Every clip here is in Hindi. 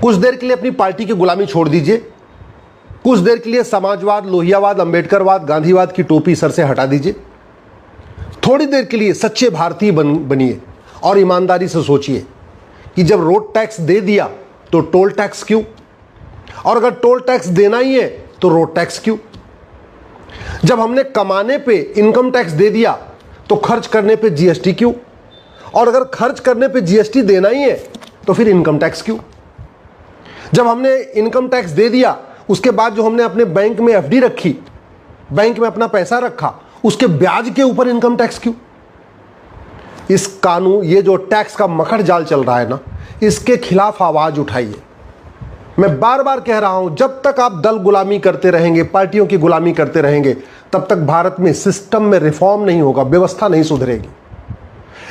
कुछ देर के लिए अपनी पार्टी की गुलामी छोड़ दीजिए, कुछ देर के लिए समाजवाद, लोहियावाद, अंबेडकरवाद, गांधीवाद की टोपी सर से हटा दीजिए। थोड़ी देर के लिए सच्चे भारतीय बनिए और ईमानदारी से सोचिए कि जब रोड टैक्स दे दिया तो टोल टैक्स क्यों, और अगर टोल टैक्स देना ही है तो रोड टैक्स क्यों। जब हमने कमाने पे इनकम टैक्स दे दिया तो खर्च करने पे जीएसटी क्यों, और अगर खर्च करने पे जीएसटी देना ही है तो फिर इनकम टैक्स क्यों। जब हमने इनकम टैक्स दे दिया, उसके बाद जो हमने अपने बैंक में एफडी रखी, बैंक में अपना पैसा रखा, उसके ब्याज के ऊपर इनकम टैक्स क्यों। इस कानून, ये जो टैक्स का मखड़ जाल चल रहा है ना, इसके खिलाफ आवाज उठाइए। मैं बार बार कह रहा हूं, जब तक आप दल गुलामी करते रहेंगे, पार्टियों की गुलामी करते रहेंगे, तब तक भारत में सिस्टम में रिफॉर्म नहीं होगा, व्यवस्था नहीं सुधरेगी।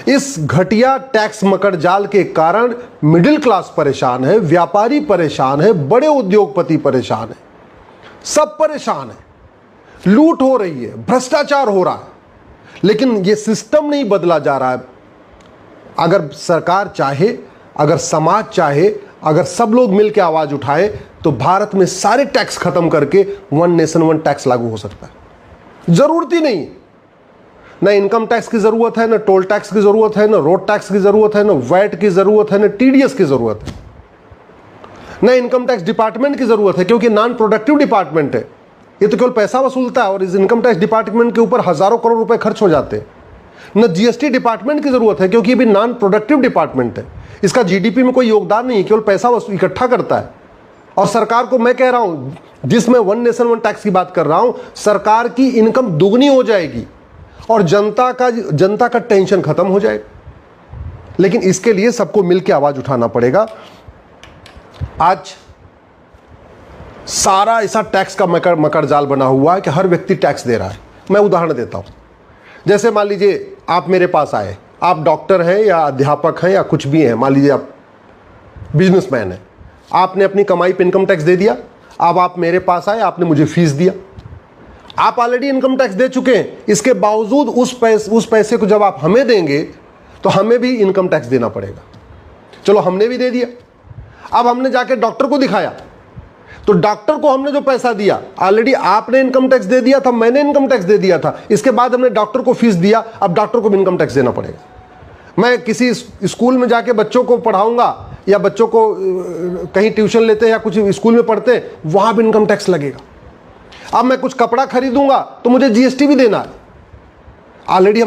इस घटिया टैक्स मकड़ जाल के कारण मिडिल क्लास परेशान है, व्यापारी परेशान है, बड़े उद्योगपति परेशान है, सब परेशान है। लूट हो रही है, भ्रष्टाचार हो रहा है, लेकिन यह सिस्टम नहीं बदला जा रहा है। अगर सरकार चाहे, अगर समाज चाहे, अगर सब लोग मिलकर आवाज उठाए, तो भारत में सारे टैक्स खत्म करके वन नेशन वन टैक्स लागू हो सकता है। जरूरत ही नहीं, ना इनकम टैक्स की जरूरत है, ना टोल टैक्स की जरूरत है, ना रोड टैक्स की जरूरत है, ना वैट की जरूरत है, ना टीडीएस की जरूरत है, ना इनकम टैक्स डिपार्टमेंट की जरूरत है, क्योंकि नॉन प्रोडक्टिव डिपार्टमेंट है। ये तो केवल पैसा वसूलता है और इस इनकम टैक्स डिपार्टमेंट के ऊपर हजारों करोड़ रुपए खर्च हो जाते हैं। न जीएसटी डिपार्टमेंट की जरूरत है, क्योंकि ये भी नॉन प्रोडक्टिव डिपार्टमेंट है, इसका जीडीपी में कोई योगदान नहीं है, केवल पैसा इकट्ठा करता है। और सरकार को मैं कह रहा हूं, जिसमें वन नेशन वन टैक्स की बात कर रहा हूं, सरकार की इनकम दुगनी हो जाएगी और जनता का टेंशन खत्म हो जाएगा। लेकिन इसके लिए सबको मिलकर आवाज उठाना पड़ेगा। आज सारा ऐसा टैक्स का मकर जाल बना हुआ है कि हर व्यक्ति टैक्स दे रहा है। मैं उदाहरण देता हूं, जैसे मान लीजिए आप मेरे पास आए, आप डॉक्टर हैं या अध्यापक हैं या कुछ भी हैं, मान लीजिए आप बिजनेसमैन हैं, आपने अपनी कमाई पे इनकम टैक्स दे दिया। अब आप मेरे पास आए, आपने मुझे फीस दिया, आप ऑलरेडी इनकम टैक्स दे चुके हैं। इसके बावजूद उस पैसे को जब आप हमें देंगे तो हमें भी इनकम टैक्स देना पड़ेगा। चलो हमने भी दे दिया, अब हमने जाके डॉक्टर को दिखाया, तो डॉक्टर को हमने जो पैसा दिया, ऑलरेडी आपने इनकम टैक्स दे दिया था, मैंने इनकम टैक्स दे दिया था, इसके बाद हमने डॉक्टर को फीस दिया, अब डॉक्टर को भी इनकम टैक्स देना पड़ेगा। मैं किसी स्कूल में जाके बच्चों को पढ़ाऊंगा या बच्चों को कहीं ट्यूशन लेते हैं या कुछ स्कूल में पढ़ते हैं, वहां भी इनकम टैक्स लगेगा। अब मैं कुछ कपड़ा खरीदूंगा तो मुझे जीएसटी भी देना है। ऑलरेडी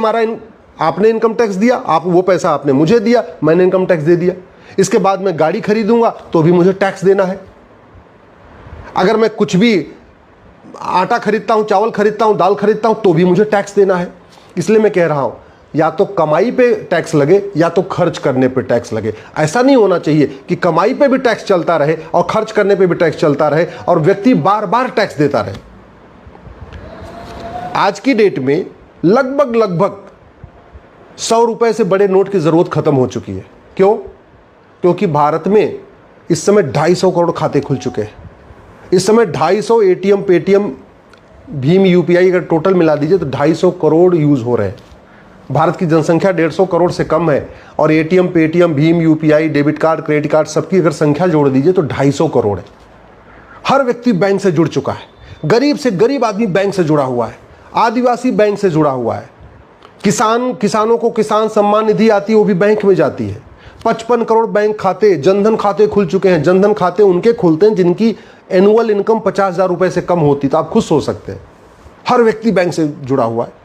आपने इनकम टैक्स दिया, आप वो पैसा आपने मुझे दिया, मैंने इनकम टैक्स दे दिया। इसके बाद मैं गाड़ी खरीदूंगा तो भी मुझे टैक्स देना है। अगर मैं कुछ भी आटा खरीदता हूं, चावल खरीदता हूं, दाल खरीदता हूं, तो भी मुझे टैक्स देना है। इसलिए मैं कह रहा हूं, या तो कमाई पे टैक्स लगे या तो खर्च करने पे टैक्स लगे। ऐसा नहीं होना चाहिए कि कमाई पे भी टैक्स चलता रहे और खर्च करने पे भी टैक्स चलता रहे और व्यक्ति बार बार टैक्स देता रहे। आज की डेट में लगभग 100 रुपए से बड़े नोट की जरूरत खत्म हो चुकी है। क्यों? क्योंकि भारत में इस समय 250 करोड़ खाते खुल चुके हैं। इस समय 250 एटीएम, पेटीएम, भीम, यूपीआई अगर टोटल मिला दीजिए तो 250 करोड़ यूज हो रहे हैं। भारत की जनसंख्या 150 करोड़ से कम है और एटीएम, पेटीएम, भीम, UPI, debit card, credit card सबकी अगर संख्या जोड़ दीजिए तो 250 करोड़ है। हर व्यक्ति बैंक से जुड़ चुका है। गरीब से गरीब आदमी बैंक से जुड़ा हुआ है, आदिवासी बैंक से जुड़ा हुआ है, किसानों को किसान सम्मान निधि आती है, वो भी बैंक में जाती है। 55 करोड़ बैंक खाते, जनधन खाते खुल चुके हैं। जनधन खाते उनके खुलते हैं जिनकी एनुअल इनकम 50,000 रुपए से कम होती, तो आप खुद सोच सकते हैं। हर व्यक्ति बैंक से जुड़ा हुआ है।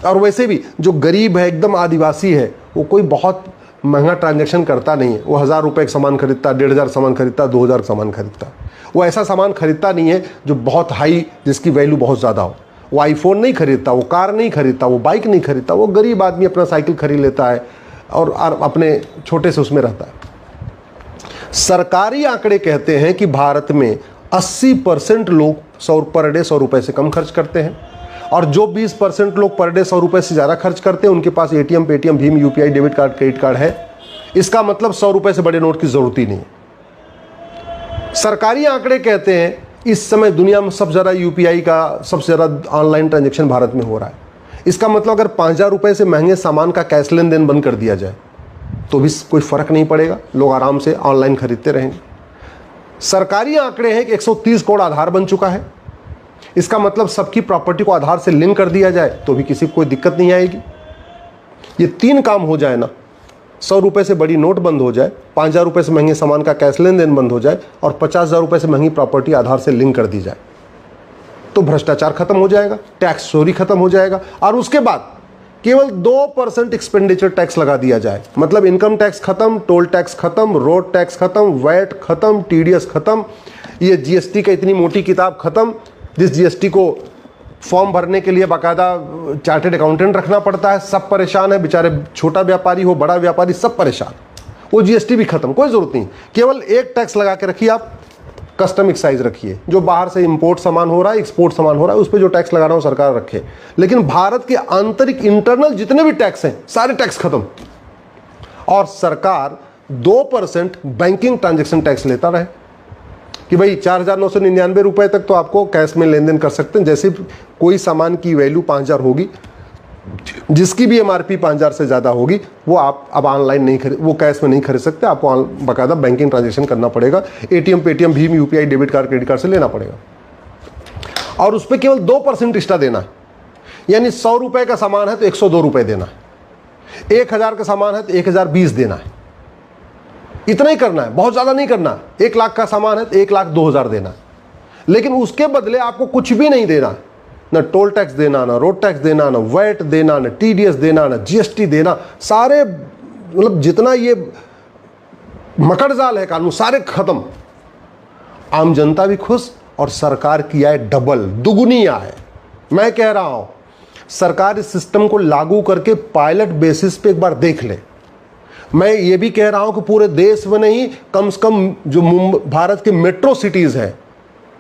और वैसे भी जो गरीब है, एकदम आदिवासी है, वो कोई बहुत महंगा ट्रांजैक्शन करता नहीं है। वो 1,000 रुपए का सामान खरीदता, 1,500 सामान खरीदता, 2,000 सामान खरीदता। वो ऐसा सामान खरीदता नहीं है जो बहुत हाई, जिसकी वैल्यू बहुत ज़्यादा हो। वो आईफोन नहीं खरीदता, वो कार नहीं खरीदता, वो बाइक नहीं खरीदता। वो गरीब आदमी अपना साइकिल खरीद लेता है और अपने छोटे से उसमें रहता है। सरकारी आंकड़े कहते हैं कि भारत में 80% लोग पर डे 100 रुपए से कम खर्च करते हैं और जो 20% लोग पर डे 100 रुपए से ज़्यादा खर्च करते हैं उनके पास एटीएम, पेटीएम, भीम, UPI, debit card, credit card है। इसका मतलब 100 रुपए से बड़े नोट की जरूरत ही नहीं। सरकारी आंकड़े कहते हैं इस समय दुनिया में सबसे ज़्यादा यूपीआई का, सबसे ज़्यादा ऑनलाइन ट्रांजेक्शन भारत में हो रहा है। इसका मतलब अगर 5,000 रुपए से महंगे सामान का कैश लेन देन बंद कर दिया जाए तो भी कोई फ़र्क नहीं पड़ेगा, लोग आराम से ऑनलाइन खरीदते रहेंगे। सरकारी आंकड़े हैं कि 130 करोड़ आधार बन चुका है। इसका मतलब सबकी प्रॉपर्टी को आधार से लिंक कर दिया जाए तो भी किसी को कोई दिक्कत नहीं आएगी। ये 3 काम हो जाए ना, 100 रुपये से बड़ी नोट बंद हो जाए, 5,000 रुपये से महंगे सामान का कैश लेन देन बंद हो जाए और 50,000 रुपये से महंगी प्रॉपर्टी आधार से लिंक कर दी जाए, तो भ्रष्टाचार खत्म हो जाएगा, टैक्स चोरी खत्म हो जाएगा। और उसके बाद केवल 2% एक्सपेंडिचर टैक्स लगा दिया जाए, मतलब इनकम टैक्स खत्म, टोल टैक्स खत्म, रोड टैक्स खत्म, वैट खत्म, टीडीएस खत्म, ये जीएसटी का इतनी मोटी किताब खत्म, जिस जीएसटी को फॉर्म भरने के लिए बाकायदा चार्टेड अकाउंटेंट रखना पड़ता है। सब परेशान है बेचारे, छोटा व्यापारी हो बड़ा व्यापारी सब परेशान। वो जीएसटी भी खत्म, कोई जरूरत नहीं। केवल एक टैक्स लगा के रखिए आप, कस्टम एक्साइज रखिए। जो बाहर से इंपोर्ट सामान हो रहा है, एक्सपोर्ट सामान हो रहा है, उस पर जो टैक्स लगाना हो सरकार रखे। लेकिन भारत के आंतरिक इंटरनल जितने भी टैक्स हैं सारे टैक्स खत्म, और सरकार 2% बैंकिंग ट्रांजैक्शन टैक्स लेता रहे कि भाई 4,999 रुपए तक तो आपको कैश में लेन देन कर सकते हैं। जैसे कोई सामान की वैल्यू 5,000 होगी, जिसकी भी एमआरपी 5,000 से ज़्यादा होगी, वो आप अब ऑनलाइन नहीं खरीद, वो कैश में नहीं खरीद सकते, आपको बाकायदा बैंकिंग ट्रांजैक्शन करना पड़ेगा। एटीएम, पेटीएम, भीम, UPI, debit card, credit card से लेना पड़ेगा। और उस पर केवल 2% एक्स्ट्रा देना है, यानी 100 रुपये का सामान है तो 102 रुपये देना है, 1,000 का सामान है तो 1,020 देना है। इतना ही करना है, बहुत ज़्यादा नहीं करना। 1 लाख का सामान है तो 1,02,000 देना है। लेकिन उसके बदले आपको कुछ भी नहीं देना, ना टोल टैक्स देना, ना रोड टैक्स देना, ना वैट देना, ना टीडीएस देना, ना जीएसटी देना। सारे मतलब जितना ये मकड़जाल है कानून, सारे खत्म। आम जनता भी खुश और सरकार की आय डबल, दुगुनी आय। मैं कह रहा हूं सरकार इस सिस्टम को लागू करके पायलट बेसिस पे एक बार देख ले। मैं ये भी कह रहा हूं कि पूरे देश में नहीं, कम से कम जो भारत के मेट्रो सिटीज है,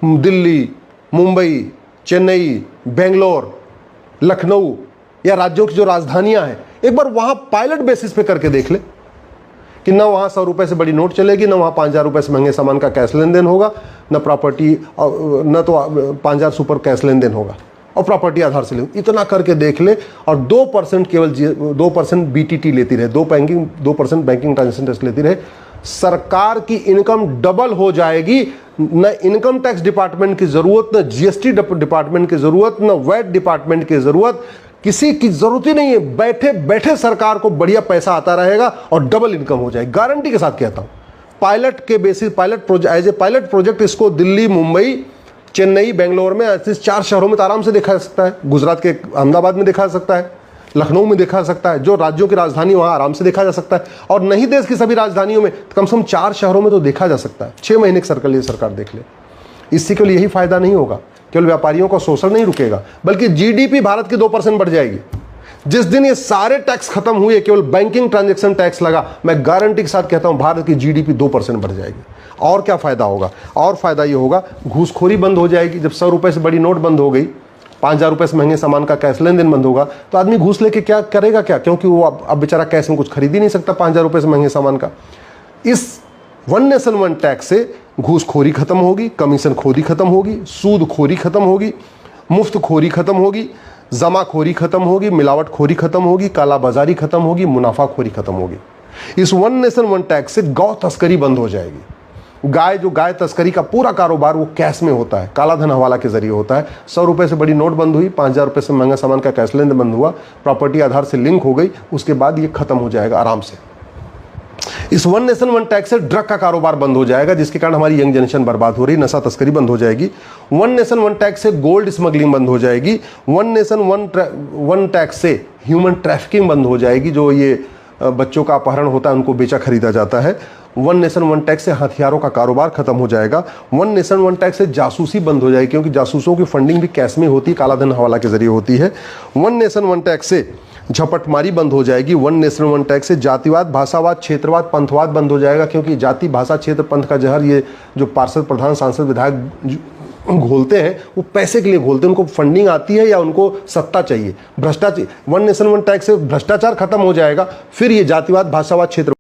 दिल्ली, मुंबई, चेन्नई, बेंगलोर, लखनऊ या राज्यों की जो राजधानियां हैं, एक बार वहां पायलट बेसिस पे करके देख ले कि ना वहां 100 रुपए से बड़ी नोट चलेगी, ना वहां 5,000 रुपए से महंगे सामान का कैश लेन देन होगा, ना प्रॉपर्टी, न तो 5,000 सुपर कैश लेन देन होगा, और प्रॉपर्टी आधार से ले। इतना करके देख ले, और 2% केवल 2% बीटीटी लेती रहे, 2% बैंकिंग ट्रांजैक्शन टैक्स लेती रहे, सरकार की इनकम डबल हो जाएगी। न इनकम टैक्स डिपार्टमेंट की जरूरत, न जीएसटी डिपार्टमेंट की जरूरत, न वैट डिपार्टमेंट की जरूरत, किसी की जरूरत ही नहीं है। बैठे बैठे सरकार को बढ़िया पैसा आता रहेगा और डबल इनकम हो जाएगी, गारंटी के साथ कहता हूं। पायलट के basis, as a pilot project इसको दिल्ली, मुंबई, चेन्नई, बेंगलोर में, ऐसे 4 शहरों में तो आराम से देखा जा सकता है। गुजरात के अहमदाबाद में देखा जा सकता है, लखनऊ में देखा जा सकता है, जो राज्यों की राजधानी वहां आराम से देखा जा सकता है। और नहीं देश की सभी राजधानियों में, कम से कम 4 शहरों में तो देखा जा सकता है। 6 महीने की सर्कल ये सरकार देख ले। इससे केवल यही फायदा नहीं होगा, केवल व्यापारियों का शोषण नहीं रुकेगा, बल्कि जीडीपी भारत की 2% बढ़ जाएगी। जिस दिन ये सारे टैक्स खत्म हुए, केवल बैंकिंग ट्रांजैक्शन टैक्स लगा, मैं गारंटी के साथ कहता हूं भारत की जीडीपी 2% बढ़ जाएगी। और क्या फायदा होगा? और फायदा ये होगा, घूसखोरी बंद हो जाएगी। जब 100 रुपए से बड़ी नोट बंद हो गई, 5,000 रुपए से महंगे सामान का कैश लेन देन बंद होगा, तो आदमी घूस लेके क्या करेगा क्या? क्योंकि वो अब बेचारा कैश में कुछ खरीद ही नहीं सकता 5,000 रुपए से महंगे सामान का। इस वन नेशन वन टैक्स से घूसखोरी खत्म होगी, कमीशन खोरी खत्म होगी, सूद खोरी खत्म होगी, मुफ्त खोरी खत्म होगी, जमाखोरी खत्म होगी, मिलावट खोरी खत्म होगी, कालाबाजारी खत्म होगी, मुनाफाखोरी खत्म होगी। इस वन नेशन वन टैक्स से गौ तस्करी बंद हो जाएगी। गाय तस्करी का पूरा कारोबार वो कैश में होता है, काला धन हवाला के जरिए होता है। 100 रुपए से बड़ी नोट बंद हुई, 5,000 रुपए से महंगा सामान का कैश लेन देन बंद हुआ, प्रॉपर्टी आधार से लिंक हो गई, उसके बाद ये खत्म हो जाएगा आराम से। इस वन नेशन वन टैक्स से ड्रग का कारोबार बंद हो जाएगा, जिसके कारण हमारी यंग जनरेशन बर्बाद हो रही, नशा तस्करी बंद हो जाएगी। वन नेशन वन टैक्स से गोल्ड स्मगलिंग बंद हो जाएगी। वन नेशन वन टैक्स से ह्यूमन ट्रैफिकिंग बंद हो जाएगी, जो ये बच्चों का अपहरण होता है, उनको बेचा खरीदा जाता है। वन नेशन वन टैक्स से हथियारों का कारोबार खत्म हो जाएगा। वन नेशन वन टैक्स से जासूसी बंद हो जाएगी, क्योंकि जासूसों की फंडिंग भी कैश में होती है, काला धन हवाला के जरिए होती है। वन नेशन वन टैक्स से झपटमारी बंद हो जाएगी। वन नेशन वन टैक्स से जातिवाद, भाषावाद, क्षेत्रवाद, पंथवाद बंद हो जाएगा, क्योंकि जाति, भाषा, क्षेत्र, पंथ का जहर ये जो पार्षद, प्रधान, सांसद, विधायक घोलते हैं, वो पैसे के लिए घोलते हैं। उनको फंडिंग आती है या उनको सत्ता चाहिए, भ्रष्टाचार। वन नेशन वन टैक्स से भ्रष्टाचार खत्म हो जाएगा, फिर ये जातिवाद, भाषावाद, क्षेत्र